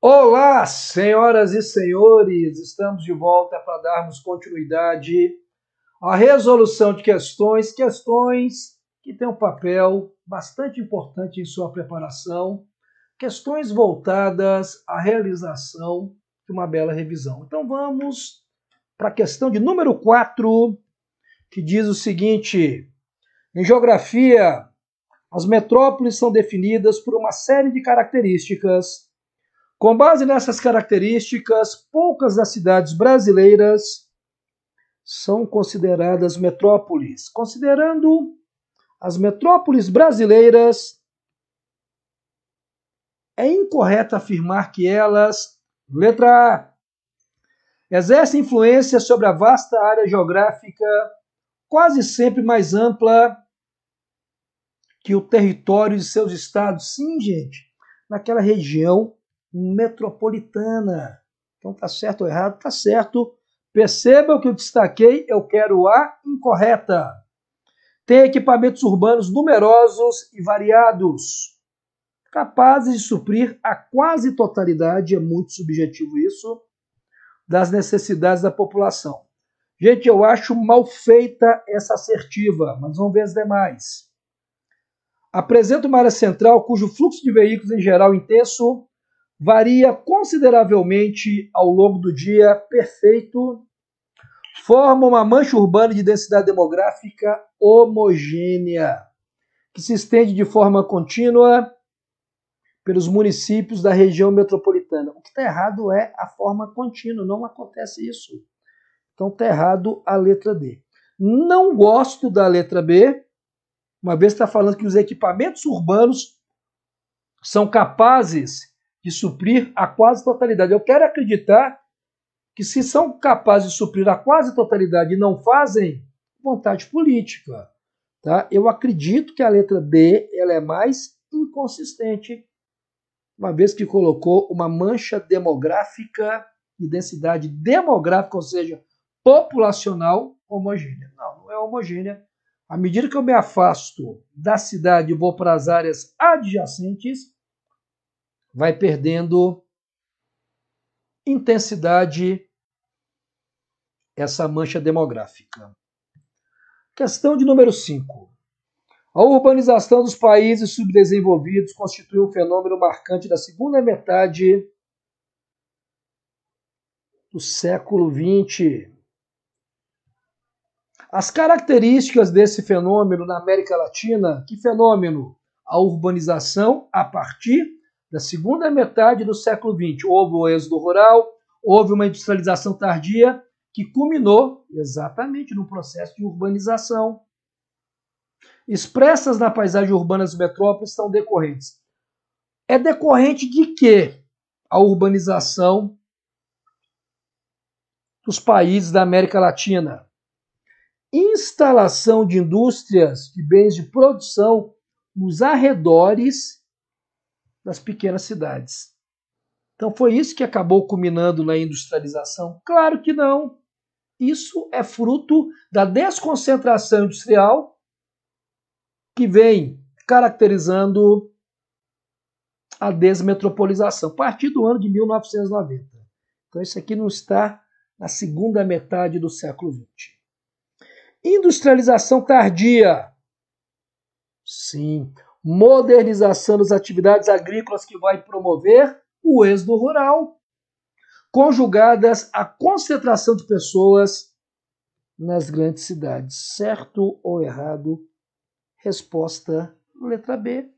Olá, senhoras e senhores, estamos de volta para darmos continuidade à resolução de questões que têm um papel bastante importante em sua preparação, questões voltadas à realização de uma bela revisão. Então vamos para a questão de número 4, que diz o seguinte: em geografia, as metrópoles são definidas por uma série de características. Com base nessas características, poucas das cidades brasileiras são consideradas metrópoles. Considerando as metrópoles brasileiras, é incorreto afirmar que elas, letra A, exercem influência sobre a vasta área geográfica, quase sempre mais ampla que o território de seus estados. Sim, gente, naquela região metropolitana. Então tá certo ou errado? Tá certo. Perceba que eu destaquei, eu quero a incorreta. Tem equipamentos urbanos numerosos e variados, capazes de suprir a quase totalidade, é muito subjetivo isso, das necessidades da população. Gente, eu acho mal feita essa assertiva, mas vamos ver as demais. Apresenta uma área central cujo fluxo de veículos em geral intenso varia consideravelmente ao longo do dia, perfeito, forma uma mancha urbana de densidade demográfica homogênea, que se estende de forma contínua pelos municípios da região metropolitana. O que está errado é a forma contínua, não acontece isso. Então está errado a letra D. Não gosto da letra B, uma vez está falando que os equipamentos urbanos são capazes de suprir a quase totalidade. Eu quero acreditar que se são capazes de suprir a quase totalidade e não fazem, vontade política. Tá? Eu acredito que a letra D ela é mais inconsistente, uma vez que colocou uma mancha demográfica de densidade demográfica, ou seja, populacional homogênea. Não, não é homogênea. À medida que eu me afasto da cidade e vou para as áreas adjacentes, vai perdendo intensidade essa mancha demográfica. Questão de número 5. A urbanização dos países subdesenvolvidos constitui um fenômeno marcante da segunda metade do século XX. As características desse fenômeno na América Latina, que fenômeno? A urbanização a partir da segunda metade do século XX. Houve o êxodo rural, houve uma industrialização tardia, que culminou exatamente no processo de urbanização. Expressas na paisagem urbana das metrópoles são decorrentes. É decorrente de quê? A urbanização dos países da América Latina. Instalação de indústrias de bens de produção nos arredores das pequenas cidades. Então foi isso que acabou culminando na industrialização? Claro que não. Isso é fruto da desconcentração industrial que vem caracterizando a desmetropolização, a partir do ano de 1990. Então isso aqui não está na segunda metade do século XX. Industrialização tardia. Sim. Modernização das atividades agrícolas que vai promover o êxodo rural, conjugadas à concentração de pessoas nas grandes cidades. Certo ou errado? Resposta letra B.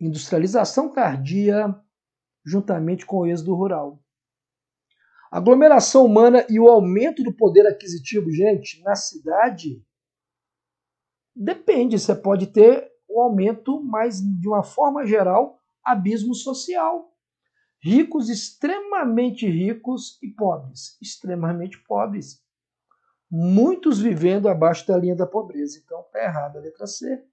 Industrialização tardia juntamente com o êxodo rural. Aglomeração humana e o aumento do poder aquisitivo, gente, na cidade, depende. Você pode ter um aumento, mas de uma forma geral, abismo social. Ricos, extremamente ricos e pobres, extremamente pobres. Muitos vivendo abaixo da linha da pobreza. Então, está errado a letra C.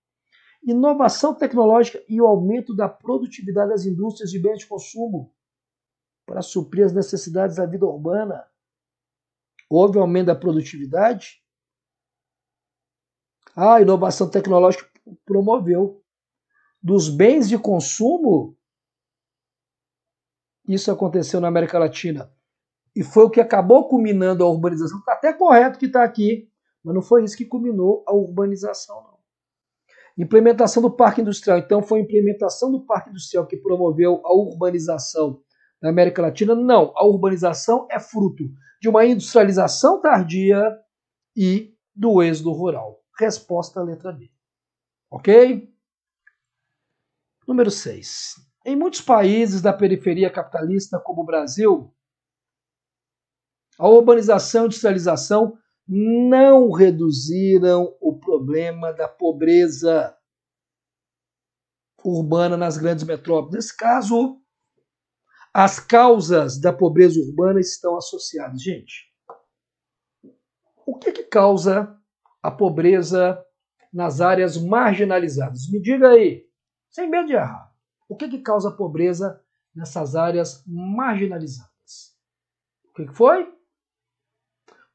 Inovação tecnológica e o aumento da produtividade das indústrias de bens de consumo para suprir as necessidades da vida urbana. Houve um aumento da produtividade? A inovação tecnológica promoveu. Dos bens de consumo, isso aconteceu na América Latina. E foi o que acabou culminando a urbanização. Está até correto que está aqui, mas não foi isso que culminou a urbanização, não. Implementação do Parque Industrial. Então, foi a implementação do Parque Industrial que promoveu a urbanização na América Latina? Não. A urbanização é fruto de uma industrialização tardia e do êxodo rural. Resposta letra B. Ok? Número 6. Em muitos países da periferia capitalista, como o Brasil, a urbanização e a industrialização não reduziram o problema da pobreza urbana nas grandes metrópoles. Nesse caso, as causas da pobreza urbana estão associadas. Gente, o que causa a pobreza nas áreas marginalizadas? Me diga aí, sem medo de errar. O que causa a pobreza nessas áreas marginalizadas? O que foi?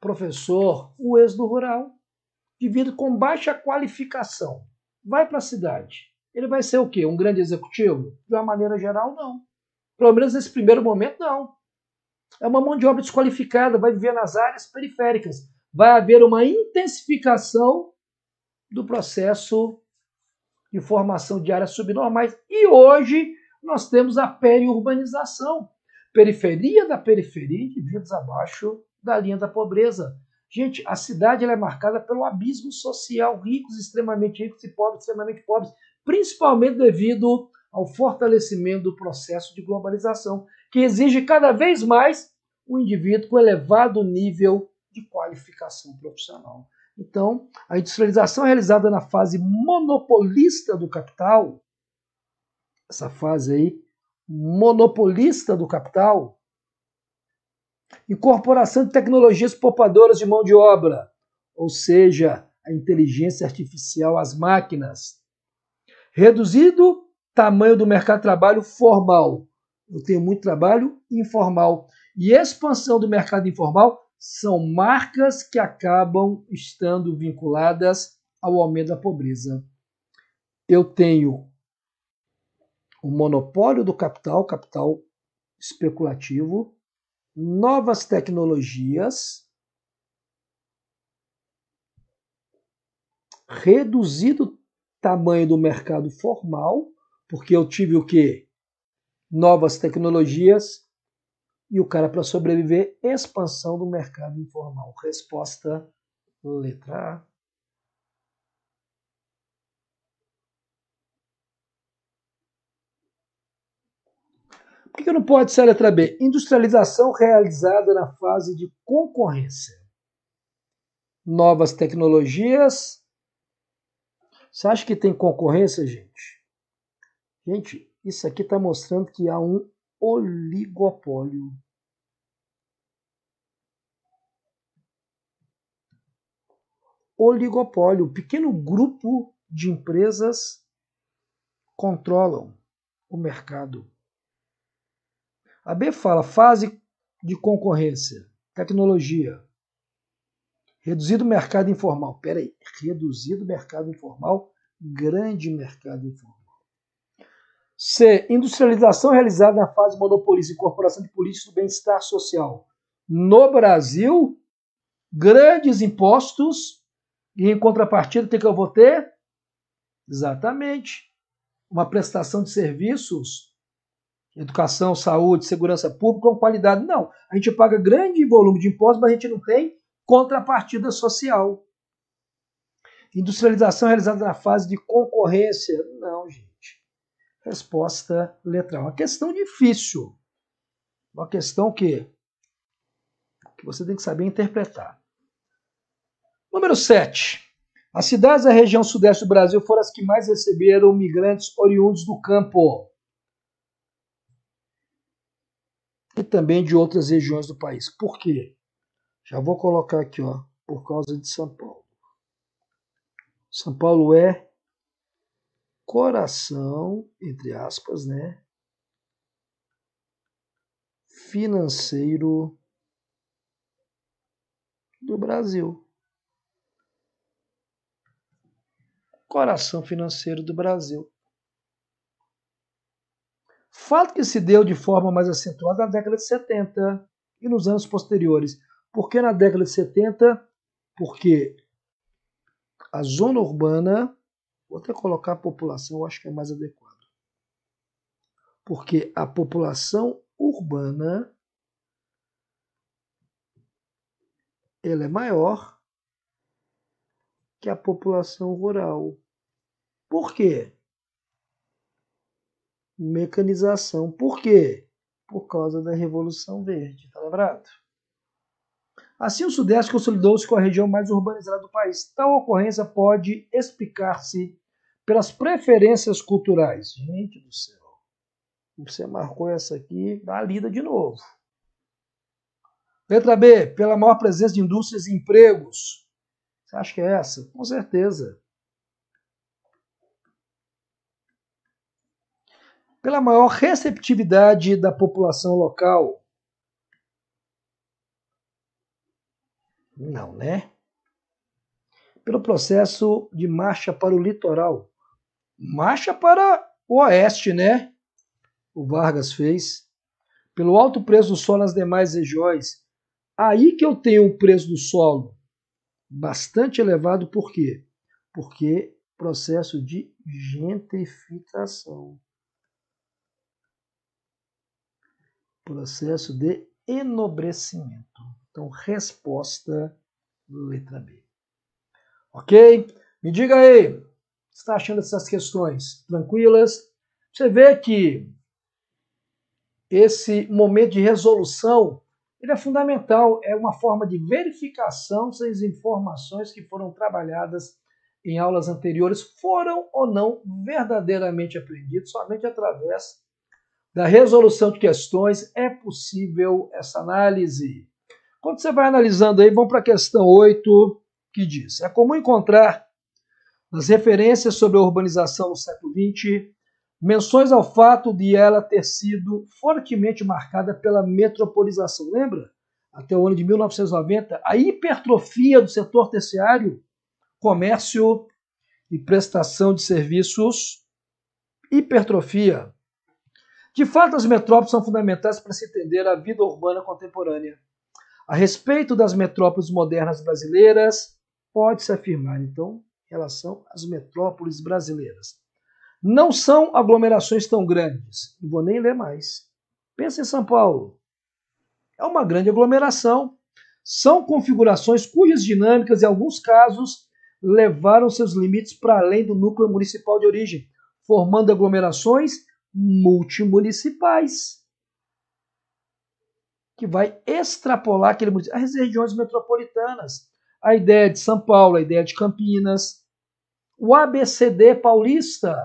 Professor, o êxodo rural, indivíduo com baixa qualificação, vai para a cidade. Ele vai ser o quê? Um grande executivo? De uma maneira geral, não. Pelo menos nesse primeiro momento, não. É uma mão de obra desqualificada, vai viver nas áreas periféricas. Vai haver uma intensificação do processo de formação de áreas subnormais. E hoje nós temos a periurbanização. Periferia da periferia, indivíduos abaixo da linha da pobreza. Gente, a cidade ela é marcada pelo abismo social, ricos extremamente ricos e pobres extremamente pobres, principalmente devido ao fortalecimento do processo de globalização, que exige cada vez mais um indivíduo com elevado nível de qualificação profissional. Então, a industrialização realizada na fase monopolista do capital, essa fase aí, monopolista do capital, incorporação de tecnologias poupadoras de mão de obra, ou seja, a inteligência artificial, as máquinas, reduzido tamanho do mercado de trabalho formal. Eu tenho muito trabalho informal. E expansão do mercado informal são marcas que acabam estando vinculadas ao aumento da pobreza. Eu tenho o monopólio do capital, capital especulativo, novas tecnologias, reduzido tamanho do mercado formal, porque eu tive o quê? Novas tecnologias e o cara para sobreviver, expansão do mercado informal. Resposta letra A. Por que não pode ser a letra B? Industrialização realizada na fase de concorrência. Novas tecnologias. Você acha que tem concorrência, gente? Gente, isso aqui está mostrando que há um oligopólio. Oligopólio. Um pequeno grupo de empresas controlam o mercado. A B fala fase de concorrência, tecnologia. Reduzido mercado informal. Peraí, reduzido mercado informal, grande mercado informal. C. Industrialização realizada na fase monopolista, incorporação de políticas do bem-estar social. No Brasil, grandes impostos e em contrapartida, o que eu vou ter? Exatamente. Uma prestação de serviços, educação, saúde, segurança pública com qualidade. Não, a gente paga grande volume de impostos, mas a gente não tem contrapartida social. Industrialização realizada na fase de concorrência. Não, gente. Resposta letra A. Uma questão difícil. Uma questão que você tem que saber interpretar. Número 7. As cidades da região sudeste do Brasil foram as que mais receberam migrantes oriundos do campo e também de outras regiões do país. Por quê? Já vou colocar aqui, ó, por causa de São Paulo. São Paulo é coração, entre aspas, né, financeiro do Brasil. Coração financeiro do Brasil. Fato que se deu de forma mais acentuada na década de 70 e nos anos posteriores. Por que na década de 70? Porque a zona urbana, vou até colocar a população, eu acho que é mais adequado. Porque a população urbana ela é maior que a população rural. Por quê? Mecanização. Por quê? Por causa da Revolução Verde. Tá lembrado? Assim, o Sudeste consolidou-se com a região mais urbanizada do país. Tal ocorrência pode explicar-se pelas preferências culturais. Gente do céu. Você marcou essa aqui, dá a lida de novo. Letra B, pela maior presença de indústrias e empregos. Você acha que é essa? Com certeza. Pela maior receptividade da população local. Não, né? Pelo processo de marcha para o litoral. Marcha para o oeste, né? O Vargas fez. Pelo alto preço do solo nas demais regiões. Aí que eu tenho um preço do solo bastante elevado, por quê? Porque processo de gentrificação. Processo de enobrecimento. Então, resposta letra B. Ok? Me diga aí, o que você está achando dessas questões? Tranquilas? Você vê que esse momento de resolução ele é fundamental, é uma forma de verificação se as informações que foram trabalhadas em aulas anteriores foram ou não verdadeiramente aprendidas. Somente através da resolução de questões é possível essa análise. Quando você vai analisando aí, vamos para a questão 8, que diz: é comum encontrar nas referências sobre a urbanização no século XX menções ao fato de ela ter sido fortemente marcada pela metropolização. Lembra? Até o ano de 1990, a hipertrofia do setor terciário, comércio e prestação de serviços, hipertrofia. De fato, as metrópoles são fundamentais para se entender a vida urbana contemporânea. A respeito das metrópoles modernas brasileiras, pode-se afirmar, então, em relação às metrópoles brasileiras. Não são aglomerações tão grandes. Não vou nem ler mais. Pensa em São Paulo. É uma grande aglomeração. São configurações cujas dinâmicas, em alguns casos, levaram seus limites para além do núcleo municipal de origem, formando aglomerações multimunicipais, que vai extrapolar aquele município, as regiões metropolitanas. A ideia de São Paulo, a ideia de Campinas, o ABCD paulista.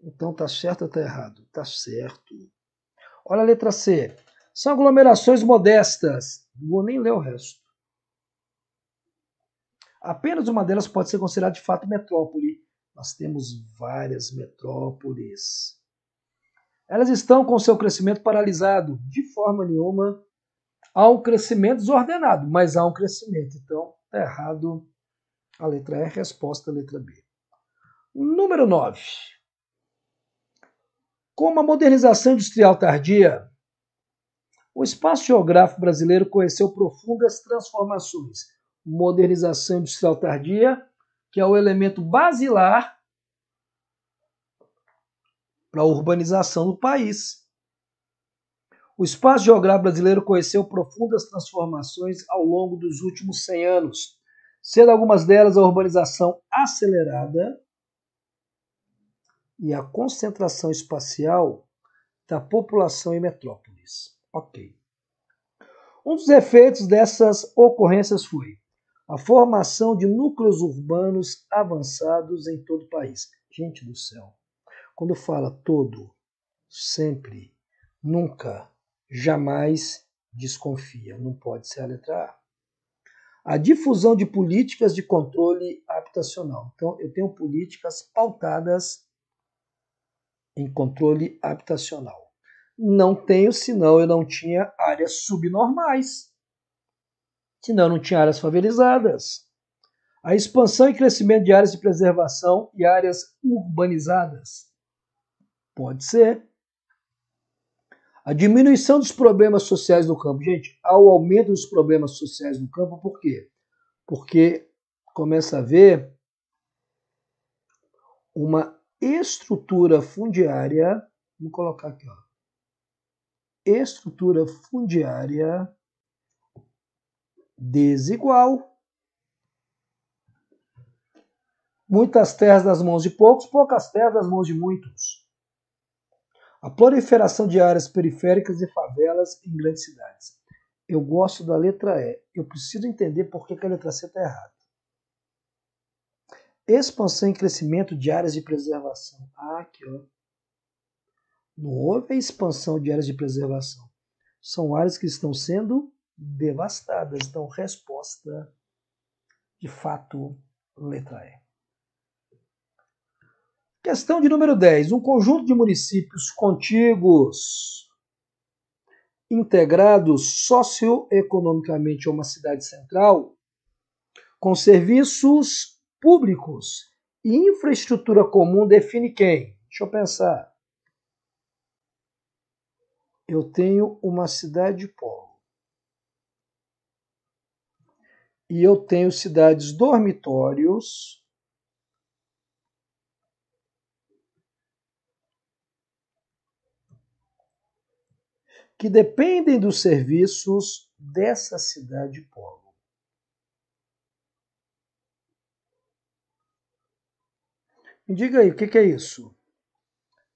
Então tá certo ou tá errado? Tá certo. Olha a letra C. São aglomerações modestas. Não vou nem ler o resto. Apenas uma delas pode ser considerada de fato metrópole. Nós temos várias metrópoles. Elas estão com seu crescimento paralisado. De forma nenhuma. Há um crescimento desordenado, mas há um crescimento. Então, está errado a letra E, resposta a letra B. Número 9. Com a modernização industrial tardia, o espaço geográfico brasileiro conheceu profundas transformações. Modernização industrial tardia, que é o elemento basilar para a urbanização do país. O espaço geográfico brasileiro conheceu profundas transformações ao longo dos últimos 100 anos, sendo algumas delas a urbanização acelerada e a concentração espacial da população em metrópoles. Ok. Um dos efeitos dessas ocorrências foi a formação de núcleos urbanos avançados em todo o país. Gente do céu, quando fala todo, sempre, nunca, jamais desconfia. Não pode ser a letra A. A difusão de políticas de controle habitacional. Então, eu tenho políticas pautadas em controle habitacional. Não tenho, senão eu não tinha áreas subnormais. Senão eu não tinha áreas favelizadas. A expansão e crescimento de áreas de preservação e áreas urbanizadas. Pode ser. A diminuição dos problemas sociais no campo. Gente, há o aumento dos problemas sociais no campo, por quê? Porque começa a haver uma estrutura fundiária, vamos colocar aqui, ó, estrutura fundiária desigual. Muitas terras nas mãos de poucos, poucas terras nas mãos de muitos. A proliferação de áreas periféricas e favelas em grandes cidades. Eu gosto da letra E. Eu preciso entender por que a letra C está errada. Expansão e crescimento de áreas de preservação. Ah, aqui, ó. Não houve a expansão de áreas de preservação. São áreas que estão sendo devastadas. Então, resposta, de fato, letra E. Questão de número 10. Um conjunto de municípios contíguos, integrados socioeconomicamente a uma cidade central, com serviços públicos e infraestrutura comum, define quem? Deixa eu pensar. Eu tenho uma cidade polo. E eu tenho cidades dormitórios que dependem dos serviços dessa cidade polo. Me diga aí, o que é isso?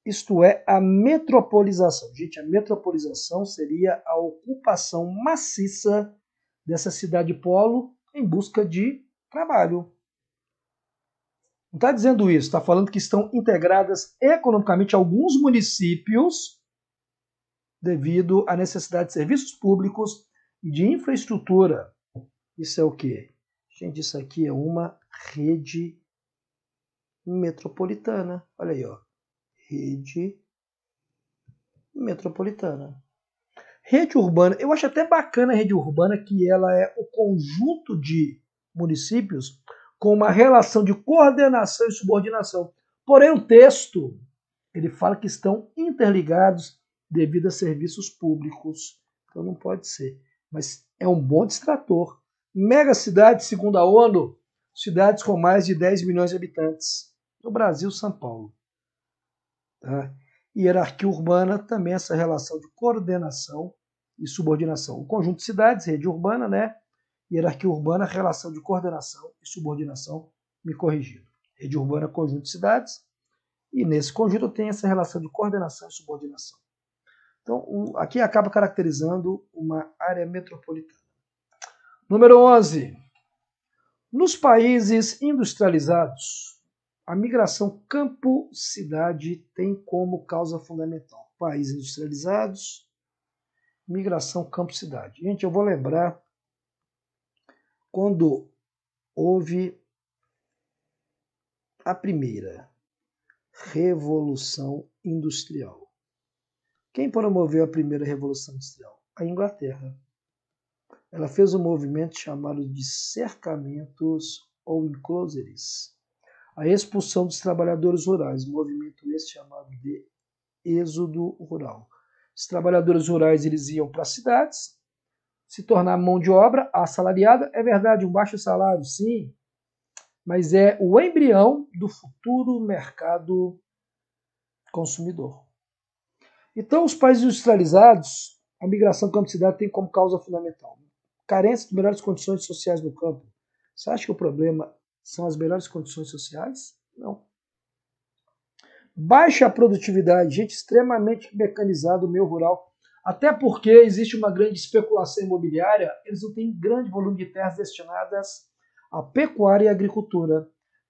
Isto é a metropolização. Gente, a metropolização seria a ocupação maciça dessa cidade polo em busca de trabalho. Não está dizendo isso, está falando que estão integradas economicamente alguns municípios devido à necessidade de serviços públicos e de infraestrutura. Isso é o quê? Gente, isso aqui é uma rede metropolitana. Olha aí, ó. Rede metropolitana. Rede urbana, eu acho até bacana a rede urbana, que ela é o conjunto de municípios com uma relação de coordenação e subordinação. Porém, o texto, ele fala que estão interligados devido a serviços públicos. Então não pode ser. Mas é um bom distrator. Megacidades, segundo a ONU, cidades com mais de 10 milhões de habitantes. No Brasil, São Paulo. Tá? Hierarquia urbana, também essa relação de coordenação e subordinação. O conjunto de cidades, rede urbana, né? Hierarquia urbana, relação de coordenação e subordinação, me corrigindo. Rede urbana, conjunto de cidades, e nesse conjunto tem essa relação de coordenação e subordinação. Então, aqui acaba caracterizando uma área metropolitana. Número 11. Nos países industrializados, a migração campo-cidade tem como causa fundamental. Países industrializados, migração campo-cidade. Gente, eu vou lembrar quando houve a primeira Revolução Industrial. Quem promoveu a primeira Revolução Industrial? A Inglaterra. Ela fez um movimento chamado de cercamentos ou enclosures. A expulsão dos trabalhadores rurais, movimento esse chamado de êxodo rural. Os trabalhadores rurais eles iam para as cidades, se tornar mão de obra assalariada. É verdade, um baixo salário, sim, mas é o embrião do futuro mercado consumidor. Então, os países industrializados, a migração campo-cidade tem como causa fundamental carência de melhores condições sociais no campo. Você acha que o problema são as melhores condições sociais? Não. Baixa produtividade, gente, extremamente mecanizado o meio rural. Até porque existe uma grande especulação imobiliária, eles não têm grande volume de terras destinadas à pecuária e à agricultura.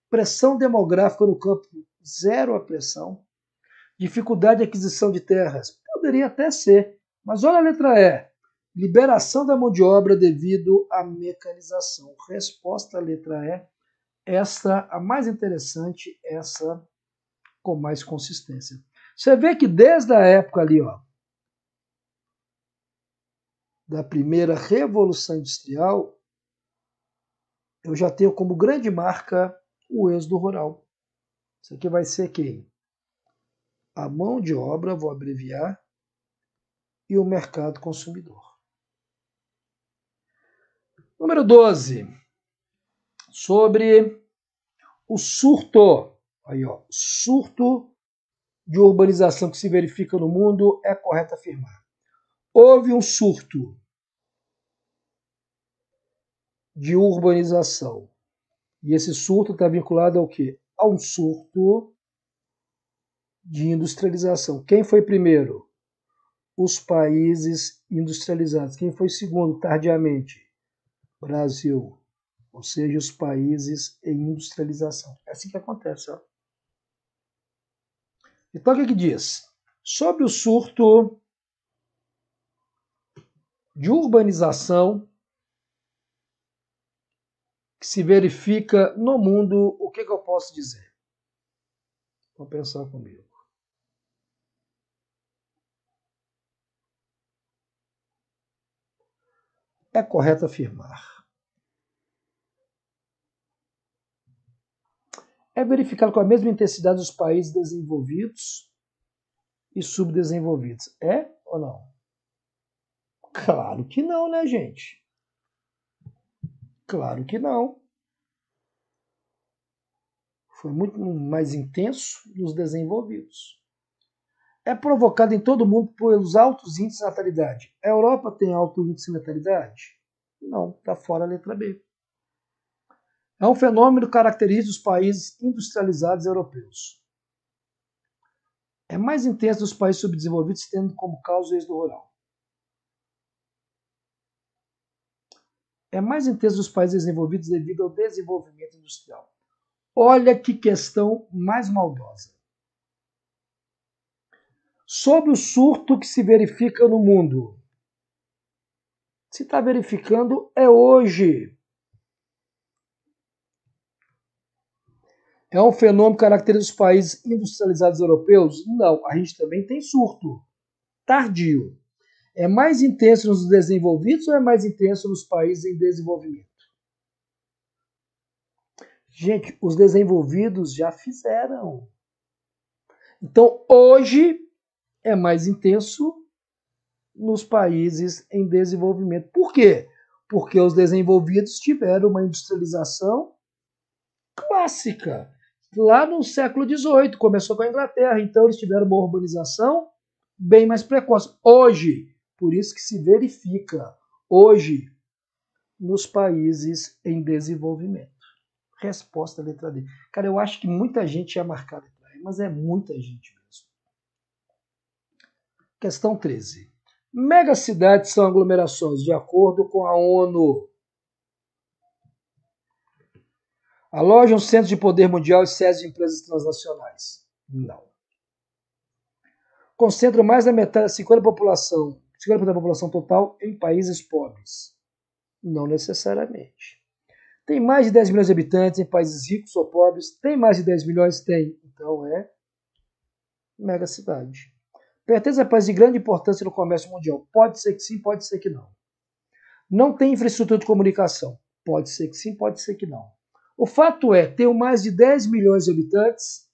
Pressão demográfica no campo, zero a pressão. Dificuldade de aquisição de terras, poderia até ser. Mas olha a letra E. Liberação da mão de obra devido à mecanização. Resposta à letra E. Essa, a mais interessante, essa com mais consistência. Você vê que desde a época ali, ó, da primeira Revolução Industrial, eu já tenho como grande marca o êxodo rural. Isso aqui vai ser quem? a mão de obra, vou abreviar, e o mercado consumidor. Número 12, sobre o surto, aí ó, surto de urbanização que se verifica no mundo, é correto afirmar. Houve um surto de urbanização. E esse surto está vinculado ao quê? A um surto de industrialização. Quem foi primeiro? Os países industrializados. Quem foi segundo, tardiamente? Brasil. Ou seja, os países em industrialização. É assim que acontece. Ó. Então, o que diz? Sobre o surto de urbanização que se verifica no mundo, o que eu posso dizer? Vamos pensar comigo. É correto afirmar. É verificado com a mesma intensidade os países desenvolvidos e subdesenvolvidos. É ou não? Claro que não, né, gente? Claro que não. Foi muito mais intenso nos desenvolvidos. É provocado em todo o mundo pelos altos índices de natalidade. A Europa tem alto índice de natalidade? Não, está fora a letra B. É um fenômeno característico dos países industrializados europeus. É mais intenso dos países subdesenvolvidos, tendo como causa o êxodo rural. É mais intenso dos países desenvolvidos devido ao desenvolvimento industrial. Olha que questão mais maldosa. Sobre o surto que se verifica no mundo. Se está verificando, é hoje. É um fenômeno característico dos países industrializados europeus? Não, a gente também tem surto. Tardio. É mais intenso nos desenvolvidos ou é mais intenso nos países em desenvolvimento? Gente, os desenvolvidos já fizeram. Então, hoje é mais intenso nos países em desenvolvimento. Por quê? Porque os desenvolvidos tiveram uma industrialização clássica. Lá no século XVIII, começou com a Inglaterra, então eles tiveram uma urbanização bem mais precoce. Hoje, por isso que se verifica, hoje, nos países em desenvolvimento. Resposta letra D. Cara, eu acho que muita gente ia marcar a letra E, mas é muita gente mesmo. Questão 13. Megacidades são aglomerações de acordo com a ONU. Alojam centros de poder mundial e sedes de empresas transnacionais. Não. Concentram mais da metade, 50% da população total em países pobres. Não necessariamente. Tem mais de 10 milhões de habitantes em países ricos ou pobres? Tem mais de 10 milhões? Tem. Então é megacidade. Pertence a países de grande importância no comércio mundial? Pode ser que sim, pode ser que não. Não tem infraestrutura de comunicação? Pode ser que sim, pode ser que não. O fato é, ter mais de 10 milhões de habitantes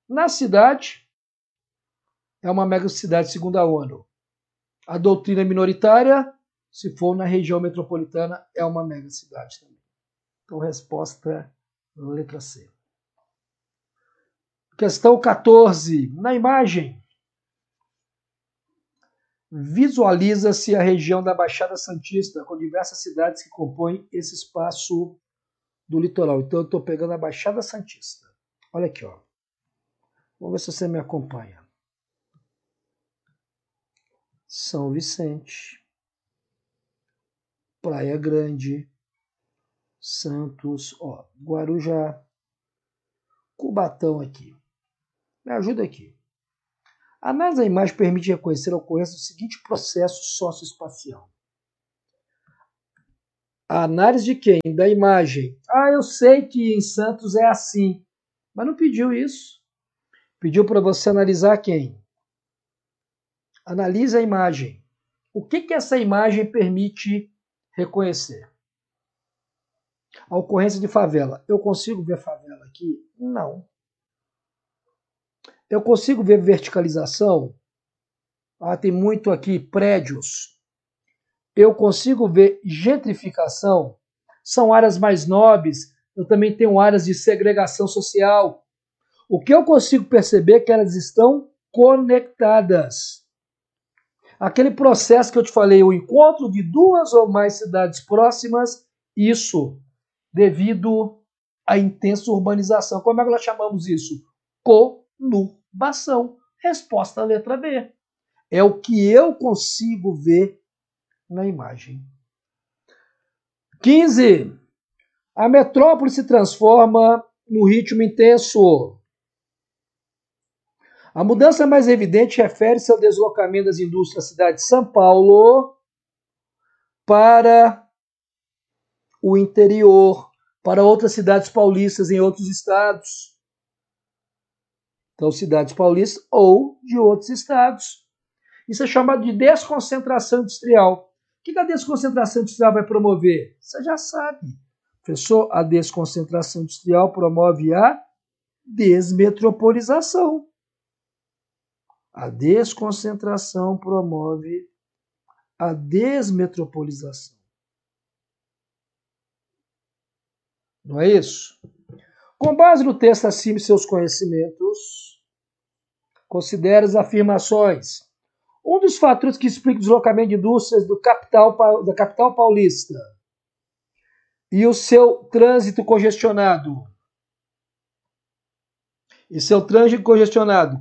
na cidade é uma megacidade segundo a ONU. A doutrina minoritária, se for na região metropolitana, é uma megacidade também. Então, resposta letra C. Questão 14. Na imagem, visualiza-se a região da Baixada Santista, com diversas cidades que compõem esse espaço do litoral. Então, eu estou pegando a Baixada Santista. Olha aqui, ó. Vamos ver se você me acompanha. São Vicente, Praia Grande, Santos, ó, Guarujá, Cubatão aqui. Me ajuda aqui. A análise da imagem permite reconhecer a ocorrência do seguinte processo socioespacial. A análise de quem? Da imagem. Ah, eu sei que em Santos é assim, mas não pediu isso. Pediu para você analisar quem? Analise a imagem. O que essa imagem permite reconhecer? A ocorrência de favela. Eu consigo ver favela aqui? Não. Eu consigo ver verticalização? Tem muito aqui prédios. Eu consigo ver gentrificação? São áreas mais nobres. Eu também tenho áreas de segregação social. O que eu consigo perceber é que elas estão conectadas. Aquele processo que eu te falei, o encontro de duas ou mais cidades próximas, isso devido à intensa urbanização. Como é que nós chamamos isso? Conurbação. Resposta à letra B. É o que eu consigo ver na imagem. 15. A metrópole se transforma no ritmo intenso. A mudança mais evidente refere-se ao deslocamento das indústrias da cidade de São Paulo para o interior, para outras cidades paulistas em outros estados. Então, cidades paulistas ou de outros estados. Isso é chamado de desconcentração industrial. O que a desconcentração industrial vai promover? Você já sabe. Professor, a desconcentração industrial promove a desmetropolização. A desconcentração promove a desmetropolização. Não é isso? Com base no texto acima e seus conhecimentos, considere as afirmações. Um dos fatores que explica o deslocamento de indústrias da capital paulista e o seu trânsito congestionado.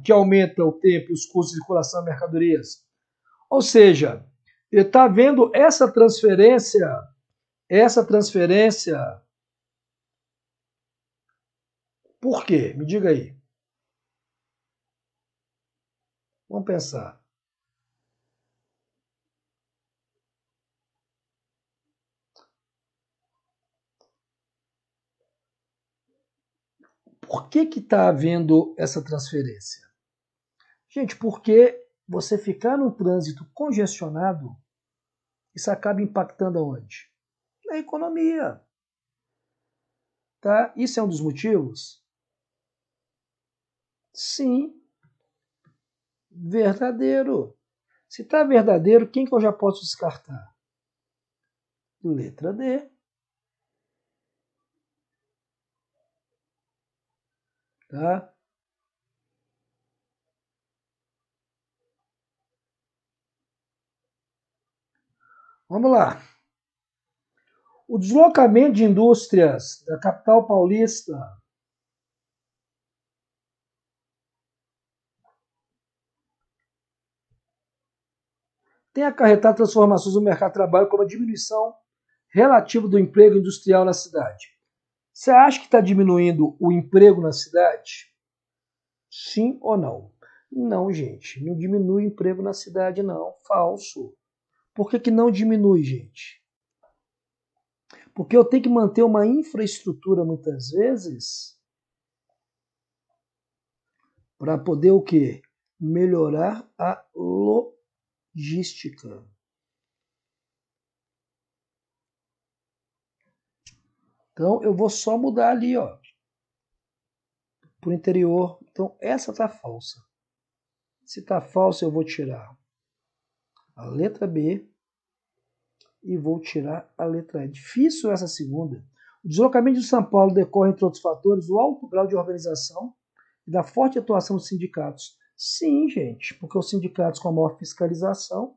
Que aumenta o tempo e os custos de circulação de mercadorias. Ou seja, ele está vendo essa transferência. Por quê? Me diga aí. Vamos pensar. Por que está havendo essa transferência? Gente, porque você ficar num trânsito congestionado, isso acaba impactando aonde? Na economia. Tá? Isso é um dos motivos? Sim. Verdadeiro. Se está verdadeiro, quem que eu já posso descartar? Letra D. Tá? Vamos lá. O deslocamento de indústrias da capital paulista tem acarretado transformações no mercado de trabalho, como a diminuição relativa do emprego industrial na cidade. Você acha que está diminuindo o emprego na cidade? Sim ou não? Não, gente. Não diminui o emprego na cidade, não. Falso. Por que não diminui, gente? Porque eu tenho que manter uma infraestrutura, muitas vezes, para poder o quê? Melhorar a logística. Então, eu vou só mudar ali, ó, para o interior. Então, essa está falsa. Se está falsa, eu vou tirar a letra B e vou tirar a letra E. Difícil essa segunda. O deslocamento de São Paulo decorre, entre outros fatores, do alto grau de organização e da forte atuação dos sindicatos. Sim, gente, porque os sindicatos com a maior fiscalização,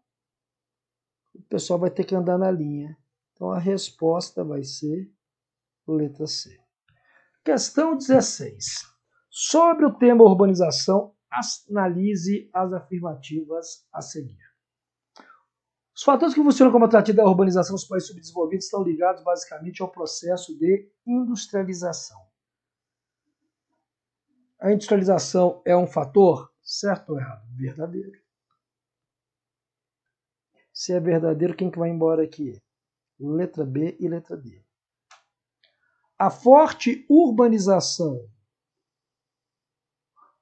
o pessoal vai ter que andar na linha. Então, a resposta vai ser letra C. Questão 16. Sobre o tema urbanização, analise as afirmativas a seguir. Os fatores que funcionam como atrativo da urbanização nos países subdesenvolvidos estão ligados basicamente ao processo de industrialização. A industrialização é um fator? Certo ou errado? Verdadeiro. Se é verdadeiro, quem que vai embora aqui? Letra B e letra D. A forte urbanização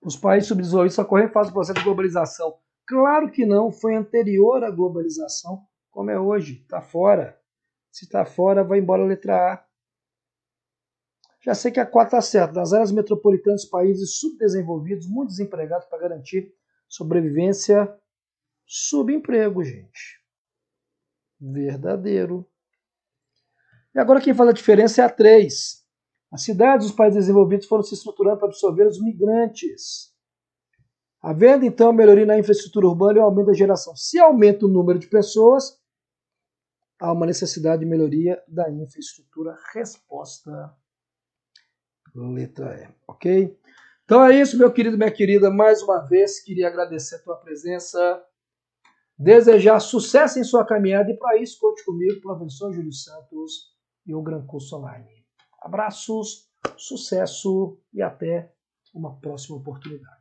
nos países subdesenvolvidos ocorre em fase do processo de globalização. Claro que não, foi anterior à globalização, como é hoje, está fora. Se está fora, vai embora a letra A. Já sei que a 4 está certa. Nas áreas metropolitanas, países subdesenvolvidos, muito desempregados para garantir sobrevivência, subemprego, gente. Verdadeiro. E agora quem faz a diferença é a 3. As cidades dos países desenvolvidos foram se estruturando para absorver os migrantes. Havendo então melhoria na infraestrutura urbana e aumento da geração. Se aumenta o número de pessoas, há uma necessidade de melhoria da infraestrutura. Resposta letra E, ok? Então é isso, meu querido, minha querida. Mais uma vez, queria agradecer a tua presença, desejar sucesso em sua caminhada e para isso, conte comigo, professor Júlio Santos e o Gran Curso Online. Abraços, sucesso e até uma próxima oportunidade.